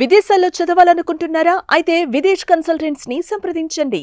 విదేశాల్లో చదవాలనుకుంటున్నారా? అయితే విదేశ్ కన్సల్టెంట్స్ ని సంప్రదించండి.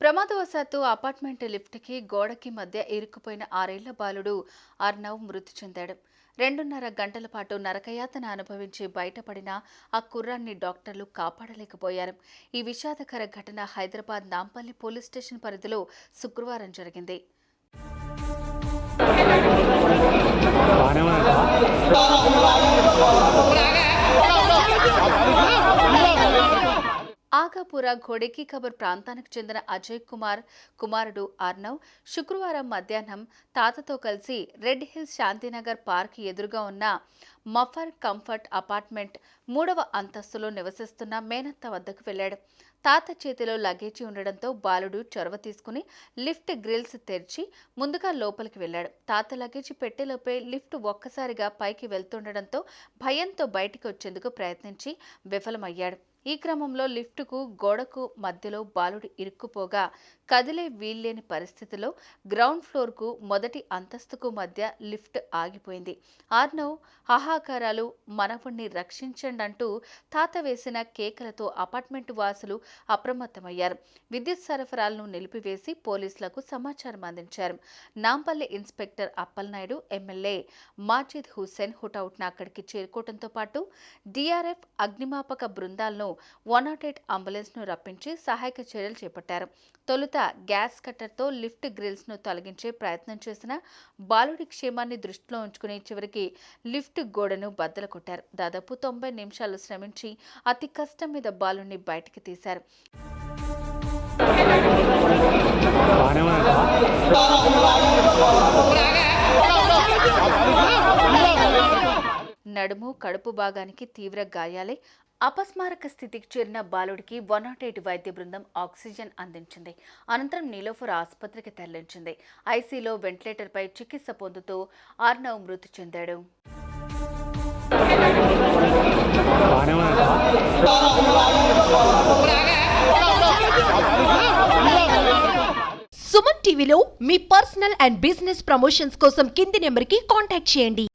ప్రమాదవశాత్తు అపార్ట్మెంట్ లిఫ్ట్కి గోడకి మధ్య ఇరుక్కుపోయిన 6 ఏళ్ల బాలుడు అర్నవ్ మృతి చెందాడు. 2.5 గంటల పాటు నరకయాతన అనుభవించి బయటపడిన ఆ కుర్రాన్ని డాక్టర్లు కాపాడలేకపోయారు. ఈ విషాదకర ఘటన హైదరాబాద్ నాంపల్లి పోలీస్ స్టేషన్ పరిధిలో శుక్రవారం జరిగింది. ఆగాపుర ఘోడెకి ఖబర్ ప్రాంతానికి చెందిన అజయ్ కుమార్ కుమారుడు అర్నవ్ శుక్రవారం మధ్యాహ్నం తాతతో కలిసి రెడ్ హిల్స్ శాంతినగర్ పార్క్ ఎదురుగా ఉన్న మఫర్ కంఫర్ట్ అపార్ట్మెంట్ 3వ అంతస్తులో నివసిస్తున్న మేనత్త వద్దకు వెళ్లాడు. తాత చేతిలో లగేజీ ఉండడంతో బాలుడు చొరవ తీసుకుని లిఫ్ట్ గ్రిల్స్ తెరిచి ముందుగా లోపలికి వెళ్లాడు. తాత లగేజీ పెట్టేలోపే లిఫ్ట్ ఒక్కసారిగా పైకి వెళ్తుండడంతో భయంతో బయటికి వచ్చేందుకు ప్రయత్నించి విఫలమయ్యాడు. ఈ క్రమంలో లిఫ్టుకు గోడకు మధ్యలో బాలుడు ఇరుక్కుపోగా కదిలే వీల్లేని పరిస్థితిలో గ్రౌండ్ ఫ్లోర్కు మొదటి అంతస్తుకు మధ్య లిఫ్ట్ ఆగిపోయింది. అర్నవ్ హాహాకారాలు, మనవుణ్ణి రక్షించండి అంటూ తాత వేసిన కేకలతో అపార్ట్మెంట్ వాసులు అప్రమత్తమయ్యారు. విద్యుత్ సరఫరాలను నిలిపివేసి పోలీసులకు సమాచారం అందించారు. నాంపల్లి ఇన్స్పెక్టర్ అప్పలనాయుడు, ఎమ్మెల్యే మాజిద్ హుస్సేన్ హుటాహుటిన అక్కడికి చేరుకోవడంతో పాటు డిఆర్ఎఫ్, అగ్నిమాపక బృందాలను 108 అంబులెన్స్ను రప్పించి సహాయక చర్యలు చేపట్టారు. తొలుత గ్యాస్ కట్టర్తో లిఫ్ట్ గ్రిల్స్ను తొలగించే ప్రయత్నం చేసిన బాలుడి క్షేమాన్ని దృష్టిలో ఉంచుకుని చివరికి లిఫ్ట్ గోడను బద్దలు కొట్టారు. దాదాపు 90 నిమిషాలు శ్రమించి అతి కష్టం మీద బాలుడిని బయటికి తీశారు. నడుము, కడుపు భాగానికి తీవ్ర గాయాలే. అపస్మారక స్థితికి చేరిన బాలుడికి 108 వైద్య బృందం ఆక్సిజన్ అందించింది. అనంతరం నీలోఫర్ ఆసుపత్రికి తరలించింది. ఐసీలో వెంటిలేటర్పై చికిత్స పొందుతూ అర్నవ్ మృతి చెందాడు. సుమన్ టీవీలో మీ పర్సనల్ అండ్ బిజినెస్ ప్రమోషన్స్ కోసం కింది నెంబర్కి కాంటాక్ట్ చేయండి.